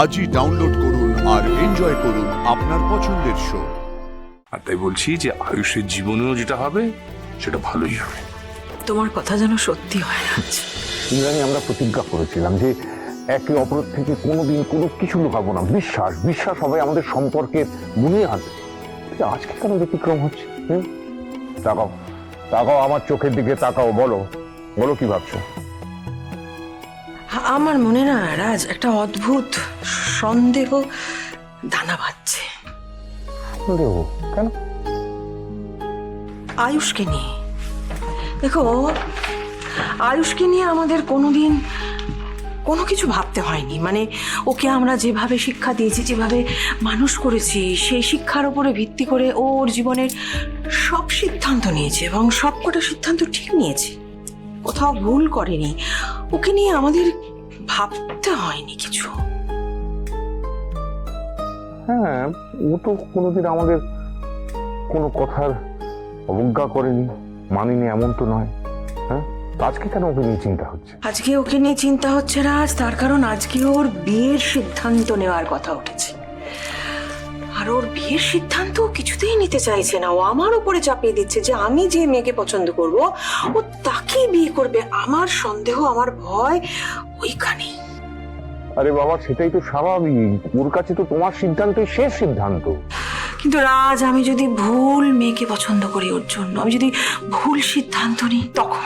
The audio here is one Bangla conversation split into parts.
আজই ডাউনলোড করুন আর এনজয় করুন আপনার পছন্দের শো। আর তাই বলছি যে আয়ুষের জীবনেও যেটা হবে সেটা ভালোই হবে। তোমার কথা যেন সত্যি হয় না। ইন্দ্রাণী, আমরা প্রতিজ্ঞা করেছিলাম যে একে অপরের থেকে কোনোদিন কোনো কিছু লুকাবো না। বিশ্বাস বিশ্বাস হবে আমাদের সম্পর্কের বুনিয়াদ। আজকে কেন ব্যতিক্রম হচ্ছে? তাকাও তাকাও, আমার চোখের দিকে তাকাও, বলো বলো কি ভাবছো? আমার মনে না রাজ একটা অদ্ভুত সন্দেহ দানা বাঁধছে। সন্দেহ কেন? আয়ুষকে নিয়ে দেখো, আয়ুষকে নিয়ে আমাদের কোনোদিন কোনো কিছু ভাবতে হয়নি। মানে ওকে আমরা যেভাবে শিক্ষা দিয়েছি, যেভাবে মানুষ করেছি, সেই শিক্ষার উপরে ভিত্তি করে ওর জীবনের সব সিদ্ধান্ত নিয়েছে এবং সবকটা সিদ্ধান্ত ঠিক নিয়েছে, কোথাও ভুল করেনি। ওকে নিয়ে আমাদের ভাবতে হয়নি কিছু। হ্যাঁ, ও তো কোনোদিন আমাদের কোনো কথার অবজ্ঞা করেনি, মানিনি, এমন তো নয়। হ্যাঁ, আজকে কেন ওকে নিয়ে চিন্তা হচ্ছে? আজকে ওকে নিয়ে চিন্তা হচ্ছে রাজ, তার কারণ আজকে ওর বিয়ের সিদ্ধান্ত নেওয়ার কথা উঠেছে। আর ওর বিয়ের সিদ্ধান্ত কিছুতেই নিতে চাইছে না। ও আমার উপরে চাপিয়ে দিচ্ছে যে আমি যে মেয়েকে পছন্দ করব ও তাকেই বিয়ে করবে। আমার সন্দেহ, আমার ভয় ওইখানে। আরে বাবা, সেটাই তো স্বাভাবিক। ওর কাছে তো তোমার সিদ্ধান্তই শেষ সিদ্ধান্ত। কিন্তু রাজ, আমি যদি ভুল মেয়েকে পছন্দ করি ওর জন্য, আমি যদি ভুল সিদ্ধান্ত নিই, তখন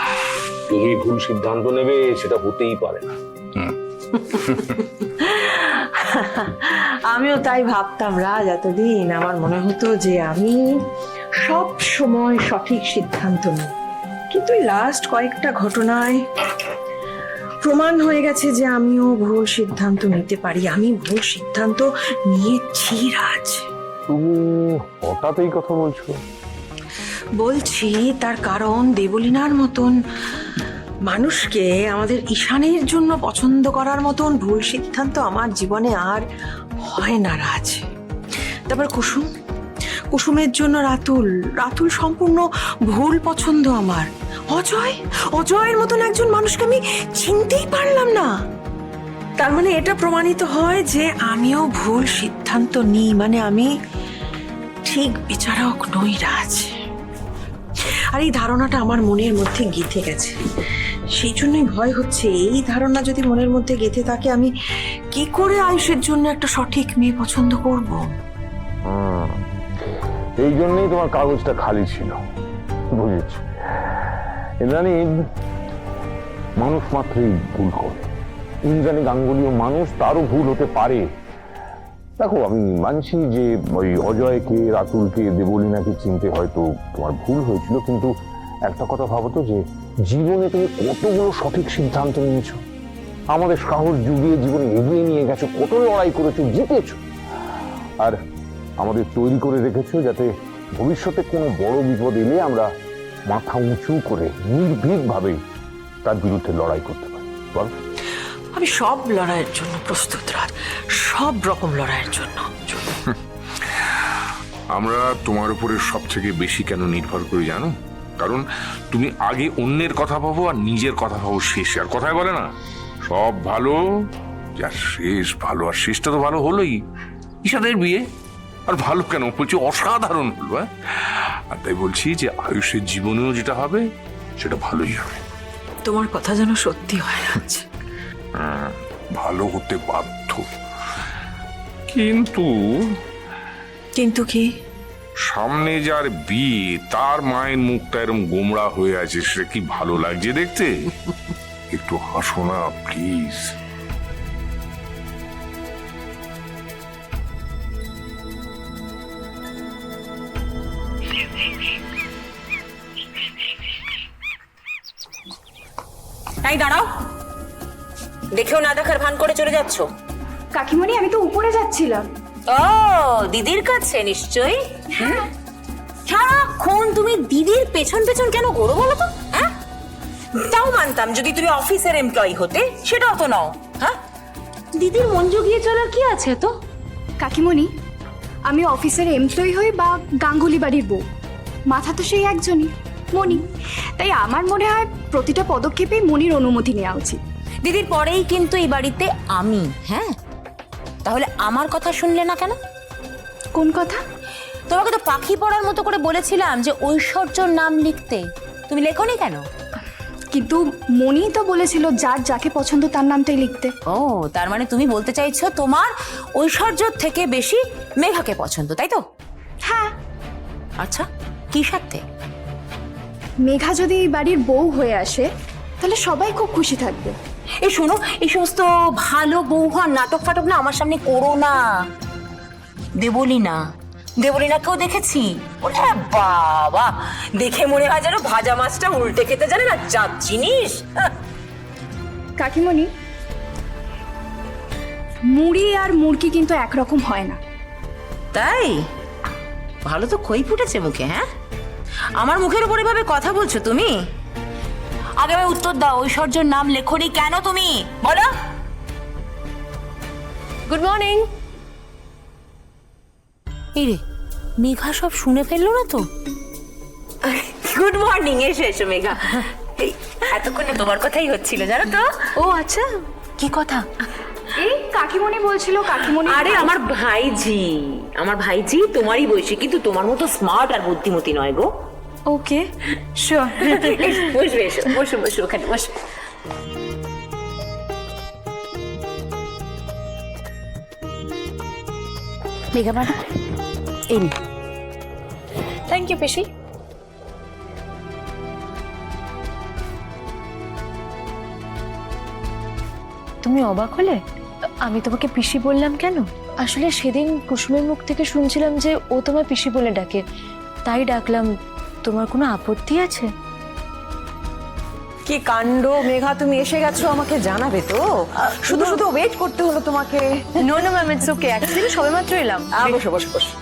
তুমি ভুল সিদ্ধান্ত নেবে সেটা হতেই পারে না। আমিও তাই ভাবতাম রাজ এতদিন। আমার মনে হতো যে আমি সব সময় সঠিক সিদ্ধান্ত নিই, কিন্তু লাস্ট কয়েকটা ঘটনায় প্রমাণ হয়ে গেছে যে আমিও ভুল সিদ্ধান্ত নিতে পারি। আমি ভুল সিদ্ধান্ত নিয়েছি রাজ। তুমি হঠাৎ এই কথা বলছো? বলছি তার কারণ দেবলীনার মতন মানুষকে আমাদের ঈশানের জন্য পছন্দ করার মতন ভুল সিদ্ধান্ত আমার জীবনে আর হয় না রাজ। তারপর কুসুমের জন্য রাতুল সম্পূর্ণ ভুল পছন্দ আমার। অজয়ের মতন একজন মানুষকে আমি চিনতেই পারলাম না। তার মানে এটা প্রমাণিত হয় যে আমিও ভুল সিদ্ধান্ত নিই, মানে আমি ঠিক বিচারক নই রাজ। আর এই ধারণাটা আমার মনের মধ্যে গেঁথে গেছে। সেই জন্যই ভয় হচ্ছে, এই ধারণা যদি মনের মধ্যে গেঁথে থাকে, আমি কি করে আয়ুষের জন্য একটা সঠিক মেয়ে পছন্দ করব? এই জন্যই তোমার কাগজটা খালি ছিল, বুঝেছি। ইন্দ্রাণী, মানুষ মাত্রই ভুল করে। ইন্দ্রাণী গাঙ্গুলিও মানুষ, তারও ভুল হতে পারে। দেখো, আমি মানছি যে ওই অজয়কে, রাতুলকে, দেবলীনাকে চিনতে হয়তো তোমার ভুল হয়েছিল, কিন্তু একটা কথা ভাবো তো, যে জীবনে তুমি কতগুলো সঠিক সিদ্ধান্ত নিয়েছো, আমাদের সাহস যুগিয়ে জীবনে এগিয়ে নিয়ে গেছো, কত লড়াই করেছো, জিতেছো, আর আমাদের তৈরি করে রেখেছো যাতে ভবিষ্যতে কোনো বড় বিপদ এলে আমরা মাথা উঁচু করে নির্ভীকভাবে তার বিরুদ্ধে লড়াই করতে পারি। বল, আমি সব লড়াইয়ের জন্য প্রস্তুত রাজ, সব রকম লড়াইয়ের জন্য। আমরা তোমার উপরে সব থেকে বেশি কেন নির্ভর করি জানো? কারণ তুমি আগে অন্যের কথা ভাবো আর নিজের কথা ভাবো শেষে। আর কথায় বলে না, সব ভালো যার শেষ ভালো, আর শেষটা তো ভালো হলোই। ঈশানের বিয়ে আর ভালো কেন বলছি, অসাধারণ হলো। আর তাই বলছি যে আয়ুষের জীবনেও যেটা হবে সেটা ভালোই হবে। তোমার কথা যেন সত্যি হয় রাজ। ভালো হতে বাধ্য। কিন্তু কি? সামনে যার বিয়ে, তার মায়ের মুখটা এরকম গোমড়া হয়ে আছে, সেটা কি ভালো লাগছে দেখতে? একটু হাসো না প্লিজ। তাই দাঁড়াও, দেখেও না দেখার ভান করে চলে যাচ্ছ। কাকিমণি, আমি তো উপরে যাচ্ছিলাম। ও, দিদির কাছে নিশ্চয়ই। সারাক্ষণ তুমি দিদির পেছন পেছন কেন ঘোরো বলো তো? হ্যাঁ, তাও মানতাম যদি তুমি অফিসের এমপ্লয়ি হতে, সেটাও তো নাও। হ্যাঁ, দিদির মন জুগিয়ে চলার কি আছে তো? কাকিমণি, আমি অফিসের এমপ্লয়ি হই বা গাঙ্গুলি বাড়ির বউ, মাথা তো সেই একজনই, মণি। তাই আমার মনে হয় প্রতিটা পদক্ষেপে মণির অনুমতি নেওয়া উচিত। দিদির পরেই কিন্তু এই বাড়িতে আমি। হ্যাঁ, তাহলে আমার কথা শুনলে না কেন? কোন কথা? তোমাকে তো পাখি পড়ার মতো করে বলেছিলাম যে ঐশ্বর্যর নাম লিখতে, তুমি লেখোনি কেন? কিন্তু মনি তো বলেছিল যার যাকে পছন্দ তার নামটাই লিখতে। ও, তার মানে তুমি বলতে চাইছো তোমার ঐশ্বর্যর থেকে বেশি মেঘাকে পছন্দ, তাই তো? হ্যাঁ। আচ্ছা, কি স্বার্থে? মেঘা যদি এই বাড়ির বউ হয়ে আসে তাহলে সবাই খুব খুশি থাকবে। এই শোনো, এই সমস্ত ভালো বউ হওয়ার নাটক ফাটক না আমার সামনে করো না। দেবলীনাকেও দেখেছি, ওরে বাবা, দেখে মনে হয় যেন ভাজা মাছটা উল্টে খেতে জানে না, যা জিনিস। কাকিমণি, মুড়ি আর মুরগি কিন্তু একরকম হয় না। তাই? ভালো তো খই ফুটেছে মুখে। হ্যাঁ, আমার মুখের উপর এভাবে কথা বলছো তুমি? আগে আমি উত্তর দাও, ঐশ্বর্যর নাম লেখনি কেন তুমি, বলো। Good morning. রে, মেঘা সব শুনে ফেললো না তো? গুড মর্নিং, এসো এসো মেঘা। এই এতক্ষণে তোমার কথাই হচ্ছিল জানো তো। ও আচ্ছা, কি কথা? এই কাকিমণি বলছিল, কাকিমণি আরে আমার ভাইজি তোমারই বয়সী, কিন্তু তোমার মতো স্মার্ট আর বুদ্ধিমতী নয় গো। ওকে, শিওর। বসবে, এসো, বসো বসো, ওখানে বসো। মেঘা ম্যাডাম, এই নি। থ্যাংক ইউ পেশি। তুমি অবাক হলে? আমি তোমাকে পিসি বললাম কেন? আসলে সেদিন কুসুমের মুখ থেকে শুনছিলাম যে ও তোমায় পিসি বলে ডাকে, তাই ডাকলাম। তোমার কোনো আপত্তি আছে? কি কাণ্ড মেঘা, তুমি এসে গেছো, আমাকে জানাবে তো? শুধু শুধু ওয়েট করতে হলো তোমাকে। No no ma'am, it's okay, actually সবেমাত্র এলাম। বসো বসো বসো।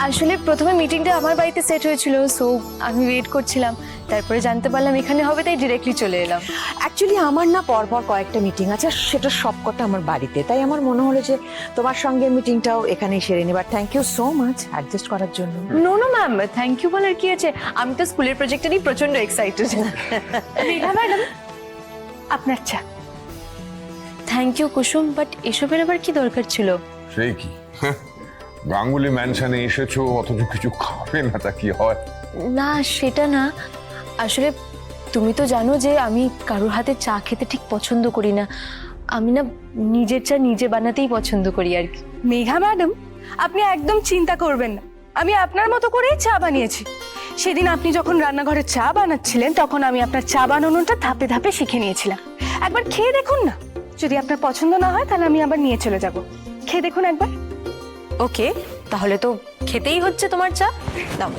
আসলে প্রথমে মিটিংটা আমার বাড়িতে সেট হয়েছিল, সো আমি ওয়েট করছিলাম, তারপরে জানতে পারলাম এখানে হবে, তাই ডিরেক্টলি চলে এলাম। অ্যাকচুয়ালি আমার না পরপর কয়েকটা মিটিং আছে, আর সেটা সবকটা আমার বাড়িতে, তাই আমার মনে হলো যে তোমার সঙ্গে মিটিংটাও এখানেই সেরে নেবার। Thank you so much adjust করার জন্য। No no ma'am, thank you বলার কি আছে, আমি তো স্কুলের প্রজেক্টটা নিয়ে প্রচন্ড এক্সাইটেড। মেঘা ম্যাডাম, আপনার চা। থ্যাংক ইউ কুসুম, বাট এসবের আবার কি দরকার ছিল? সেই কি, গাঙ্গুলি ম্যানশনে এসেছো অথচ কিছু খাবে না, তা কি হয়? না সেটা না, আসলে তুমি তো জানো যে আমি কারোর হাতে চা খেতে ঠিক পছন্দ করি না। আমি না নিজের চা নিজে বানাতেই পছন্দ করি আর কি। মেঘা ম্যাডাম, আপনি একদম চিন্তা করবেন না, আমি আপনার মতো করেই চা বানিয়েছি। সেদিন আপনি যখন রান্নাঘরে চা বানাচ্ছিলেন তখন আমি আপনার চা বানানোটা ধাপে ধাপে শিখে নিয়েছিলাম। একবার খেয়ে দেখুন না, যদি আপনার পছন্দ না হয় তাহলে আমি আবার নিয়ে চলে যাব। খেয়ে দেখুন একবার। ওকে, তাহলে তো খেতেই হচ্ছে তোমার চা, দাও।